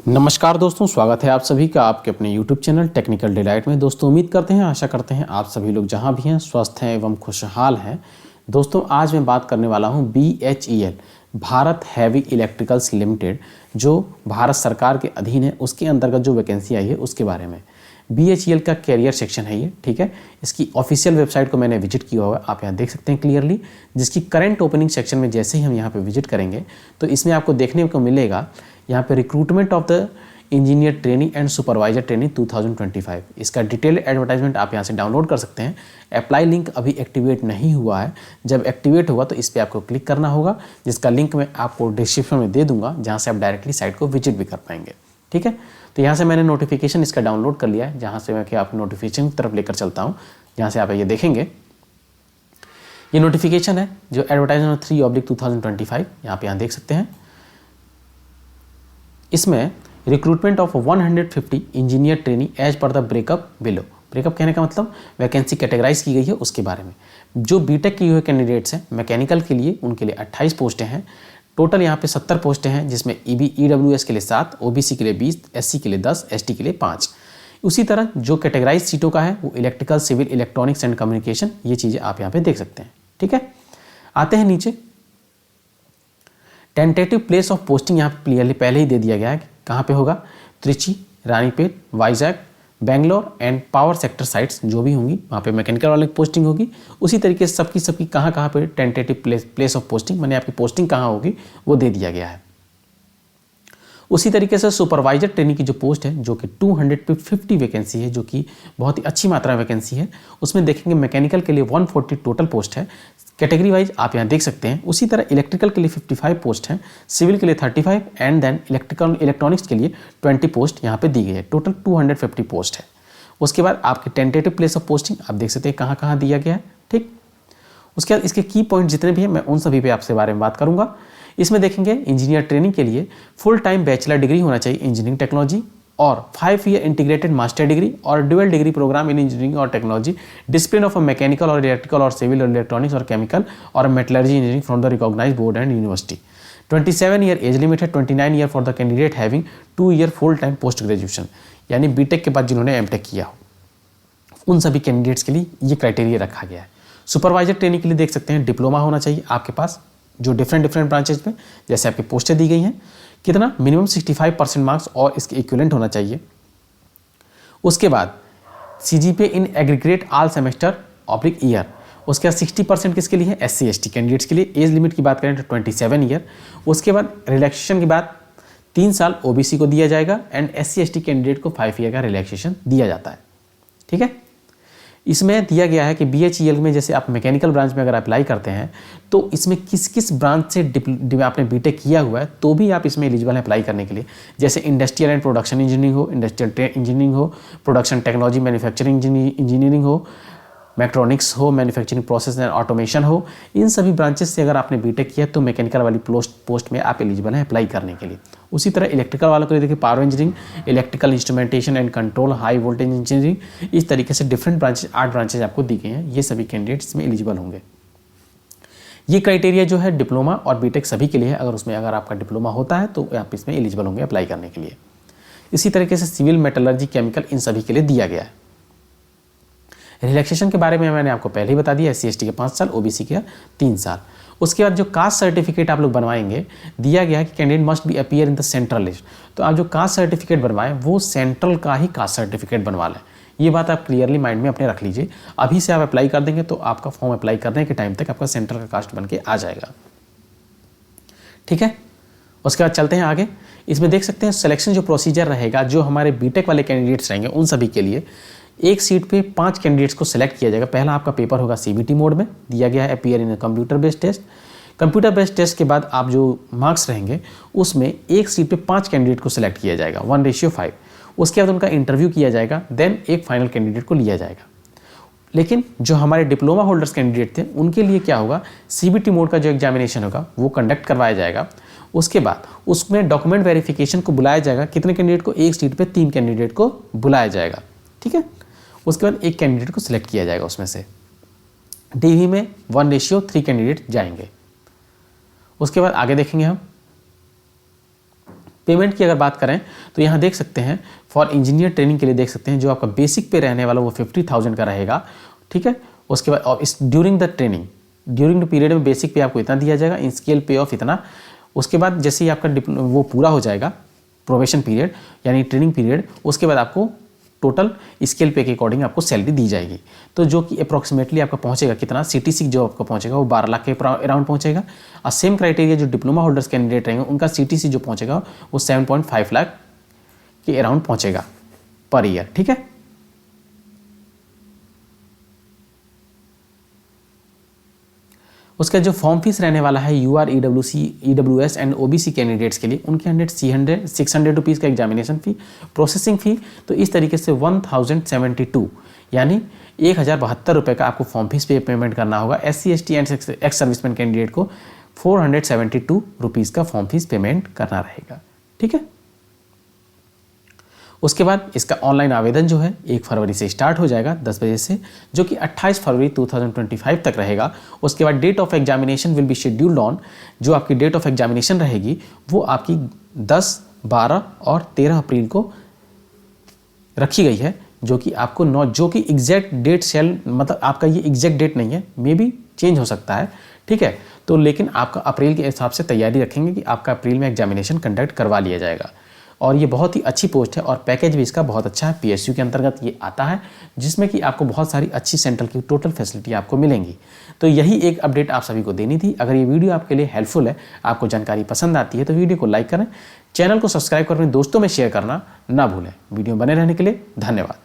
नमस्कार दोस्तों, स्वागत है आप सभी का आपके अपने YouTube चैनल टेक्निकल डिलाइट में। दोस्तों उम्मीद करते हैं, आशा करते हैं आप सभी लोग जहां भी हैं स्वस्थ हैं एवं खुशहाल हैं। दोस्तों आज मैं बात करने वाला हूं BHEL Bharat heavy electricals limited, जो भारत सरकार के अधीन है, उसके अंतर्गत जो वैकेंसी आई है उसके बारे में। BHEL का कैरियर सेक्शन है ये, ठीक है। इसकी ऑफिशियल वेबसाइट को मैंने विजिट किया हुआ है, आप यहाँ देख सकते हैं क्लियरली। जिसकी करंट ओपनिंग सेक्शन में जैसे ही हम यहाँ पे विजिट करेंगे तो इसमें आपको देखने को मिलेगा यहाँ पे recruitment of the engineer training and supervisor training 2025। इसका डिटेल एडवर्टाइजमेंट आप यहाँ से डाउनलोड कर सकते हैं। अप्लाई लिंक अभी एक्टिवेट नहीं हुआ है, जब एक्टिवेट होगा तो इस पर आपको क्लिक करना होगा, जिसका लिंक मैं आपको डिस्क्रिप्शन में दे दूंगा, जहाँ से आप डायरेक्टली साइट को विजिट भी कर पाएंगे, ठीक है। तो यहाँ से मैंने नोटिफिकेशन इसका डाउनलोड कर लिया है, जहाँ से मैं आप नोटिफिकेशन की तरफ लेकर चलता हूँ, जहाँ से आप ये देखेंगे। ये नोटिफिकेशन है जो एडवर्टाइजमेंट 3/2025, यहाँ देख सकते हैं। इसमें recruitment of 150 engineer training as per the breakup below. Breakup कहने का मतलब वैकेंसी कैटेगराइज की गई है उसके बारे में। जो बीटेक किए हुए कैंडिडेट्स हैं मैकेनिकल के लिए, उनके लिए 28 पोस्टें हैं। टोटल यहाँ पे 70 पोस्टें हैं, जिसमें EWS के लिए 7, OBC के लिए 20, SC के लिए 10, ST के लिए 5। उसी तरह जो कैटेगराइज सीटों का है वो electrical, civil, electronics and communication, ये चीज़ें आप यहाँ पे देख सकते हैं, ठीक है। आते हैं नीचे। टेंटेटिव प्लेस ऑफ पोस्टिंग यहाँ क्लियरली पहले ही दे दिया गया है कि कहाँ पे होगा। Trichy, Ranipet, Vizag, Bangalore and power sector sites जो भी होंगी वहाँ पे मैकेनिकल वाले की पोस्टिंग होगी। उसी तरीके से सबकी कहाँ पे टेंटेटिव प्लेस ऑफ पोस्टिंग, मैंने आपकी पोस्टिंग कहाँ होगी वो दे दिया गया है। उसी तरीके से सुपरवाइजर ट्रेनिंग की जो पोस्ट है, जो कि 250 वैकेंसी है, जो कि बहुत ही अच्छी मात्रा में वैकेंसी है। उसमें देखेंगे मैकेनिकल के लिए 140 टोटल पोस्ट है, कैटेगरी वाइज आप यहाँ देख सकते हैं। उसी तरह इलेक्ट्रिकल के लिए 55 पोस्ट हैं, सिविल के लिए 35 एंड देन इलेक्ट्रॉनिक्स के लिए 20 पोस्ट यहाँ पे दी गई है। टोटल 250 पोस्ट है। उसके बाद आपके टेंटेटिव प्लेस ऑफ पोस्टिंग आप देख सकते हैं कहाँ कहाँ दिया गया है, ठीक। उसके बाद इसके की पॉइंट जितने भी हैं मैं उन सभी पे आपसे बारे में बात करूँगा। इसमें देखेंगे इंजीनियर ट्रेनिंग के लिए फुल टाइम बैचलर डिग्री होना चाहिए इंजीनियरिंग टेक्नोलॉजी, और 5 ईयर इंटीग्रेटेड मास्टर डिग्री और dual degree programme in engineering और टेक्नोलॉजी, डिसिप्लिन ऑफ मैकेनिकल और इलेक्ट्रिकल और सिविल और इलेक्ट्रॉनिक्स और केमिकल और metallurgy engineering from the recognised board and university. 27 year age limit है, 29 year for the candidate having 2 year full time post graduation, यानी BTech के बाद जिन्होंने एमटेक किया हो उन सभी कैंडिडेट्स के लिए ये क्राइटेरिया रखा गया है। सुपरवाइजर ट्रेनिंग के लिए देख सकते हैं डिप्लोमा होना चाहिए आपके पास, जो डिफरेंट ब्रांचेज में जैसे आपकी पोस्टें दी गई हैं। कितना मिनिमम 65% मार्क्स और इसके इक्विवेलेंट होना चाहिए। उसके बाद CGPA in aggregate all semester oblique year. उसके बाद 60% किसके लिए है, SC ST कैंडिडेट्स के लिए। एज लिमिट की बात करें तो 27 ईयर। उसके बाद रिलैक्सेशन के बाद 3 साल OBC को दिया जाएगा एंड SC ST कैंडिडेट को 5 ईयर का रिलैक्सेशन दिया जाता है, ठीक है। इसमें दिया गया है कि BHEL में जैसे आप मैकेनिकल ब्रांच में अगर अप्लाई करते हैं तो इसमें किस किस ब्रांच से आपने बीटेक किया हुआ है तो भी आप इसमें एलिजिबल हैं अप्लाई करने के लिए। जैसे इंडस्ट्रियल एंड प्रोडक्शन इंजीनियरिंग हो, इंडस्ट्रियल इंजीनियरिंग हो, प्रोडक्शन टेक्नोलॉजी मैन्युफैक्चरिंग इंजीनियरिंग हो, मैट्रॉनिक्स हो, मैन्युफैक्चरिंग प्रोसेस एंड ऑटोमेशन हो, इन सभी ब्रांचेस से अगर आपने बीटेक किया तो मैकेनिकल वाली पोस्ट में आप एलिजिबल हैं अप्लाई करने के लिए। उसी तरह इलेक्ट्रिकल वालों के लिए देखिए power engineering, electrical instrumentation and control, high voltage engineering, इस तरीके से डिफरेंट ब्रांचेस 8 ब्रांचेज आपको दी गई हैं। ये सभी कैंडिडेट्स इसमें एलिजिबल होंगे। ये क्राइटेरिया जो है डिप्लोमा और बीटेक सभी के लिए है। अगर आपका डिप्लोमा होता है तो आप इसमें एलिजिबल होंगे अप्लाई करने के लिए। इसी तरीके से सिविल, मेटलर्जी, केमिकल, इन सभी के लिए दिया गया है। रिलैक्सेशन के बारे में मैंने आपको पहले ही बता दिया, SC ST के 5 साल, OBC के 3 साल। उसके बाद जो कास्ट सर्टिफिकेट आप लोग बनवाएंगे, दिया गया है कि candidate must be appear in the central list. तो आप जो कास्ट सर्टिफिकेट बनवाएं वो सेंट्रल का ही कास्ट सर्टिफिकेट बनवा लें। ये बात आप क्लियरली माइंड में अपने रख लीजिए। अभी से आप अप्लाई कर देंगे तो आपका फॉर्म अप्लाई करने के टाइम तक आपका सेंट्रल का कास्ट बन के आ जाएगा, ठीक है। उसके बाद चलते हैं आगे। इसमें देख सकते हैं सिलेक्शन जो प्रोसीजर रहेगा, जो हमारे बीटेक वाले कैंडिडेट्स रहेंगे उन सभी के लिए एक सीट पे 5 कैंडिडेट्स को सिलेक्ट किया जाएगा। पहला आपका पेपर होगा CBT मोड में, दिया गया है appear in computer based test. Computer based test के बाद आप जो मार्क्स रहेंगे उसमें एक सीट पे 5 कैंडिडेट को सिलेक्ट किया जाएगा 1:5। उसके बाद उनका इंटरव्यू किया जाएगा, देन एक फाइनल कैंडिडेट को लिया जाएगा। लेकिन जो हमारे डिप्लोमा होल्डर्स कैंडिडेट थे उनके लिए क्या होगा, CBT मोड का जो एग्जामिनेशन होगा वो कंडक्ट करवाया जाएगा। उसके बाद उसमें डॉक्यूमेंट वेरिफिकेशन को बुलाया जाएगा। कितने कैंडिडेट को, एक सीट पे 3 कैंडिडेट को बुलाया जाएगा, ठीक है। उसके बाद एक कैंडिडेट को सिलेक्ट किया जाएगा। उसमें से DV में 1:3 कैंडिडेट जाएंगे। उसके बाद आगे देखेंगे हम पेमेंट की अगर बात करें तो यहाँ देख सकते हैं फॉर इंजीनियर ट्रेनिंग के लिए देख सकते हैं जो आपका बेसिक पे रहने वाला वो 50,000 का रहेगा, ठीक है। उसके बाद और इस during the training, during the period में बेसिक पे आपको इतना दिया जाएगा, इन स्केल पे ऑफ इतना। उसके बाद जैसे ही आपका वो पूरा हो जाएगा प्रोबेशन पीरियड यानी ट्रेनिंग पीरियड, उसके बाद आपको टोटल स्केल पे के अकॉर्डिंग आपको सैलरी दी जाएगी। तो जो कि अप्रॉक्सीमेटली आपका पहुंचेगा कितना, CTC जो आपका पहुंचेगा वो 12 लाख के अराउंड पहुंचेगा। और सेम क्राइटेरिया जो डिप्लोमा होल्डर्स कैंडिडेट रहेंगे उनका CTC जो पहुंचेगा वो 7.5 लाख के अराउंड पहुंचेगा पर ईयर, ठीक है। उसका जो फॉर्म फीस रहने वाला है UR, EWC, EWS and OBC candidates के लिए उनके 600 रुपीज़ का एग्जामिनेशन फ़ी, प्रोसेसिंग फ़ी तो इस तरीके से 1072 यानी 1072 रुपये का आपको फॉर्म फीस पे पेमेंट करना होगा। SC, ST and ex serviceman candidate को 472 रुपीज़ का फॉर्म फीस पेमेंट करना रहेगा, ठीक है। उसके बाद इसका ऑनलाइन आवेदन जो है 1 फरवरी से स्टार्ट हो जाएगा 10 बजे से, जो कि 28 फरवरी 2025 तक रहेगा। उसके बाद date of examination will be scheduled on, जो आपकी डेट ऑफ एग्जामिनेशन रहेगी वो आपकी 10, 12 और 13 अप्रैल को रखी गई है, जो कि आपको जो कि एग्जैक्ट डेट मतलब आपका ये एग्जैक्ट डेट नहीं है, मे बी चेंज हो सकता है, ठीक है। तो लेकिन आपका अप्रैल के हिसाब से तैयारी रखेंगे कि आपका अप्रैल में एग्जामिनेशन कंडक्ट करवा लिया जाएगा। और ये बहुत ही अच्छी पोस्ट है और पैकेज भी इसका बहुत अच्छा है। PSU के अंतर्गत ये आता है, जिसमें कि आपको बहुत सारी अच्छी सेंट्रल की टोटल फैसिलिटी आपको मिलेंगी। तो यही एक अपडेट आप सभी को देनी थी। अगर ये वीडियो आपके लिए हेल्पफुल है, आपको जानकारी पसंद आती है तो वीडियो को लाइक करें, चैनल को सब्सक्राइब कर अपने दोस्तों में शेयर करना ना भूलें। वीडियो बने रहने के लिए धन्यवाद।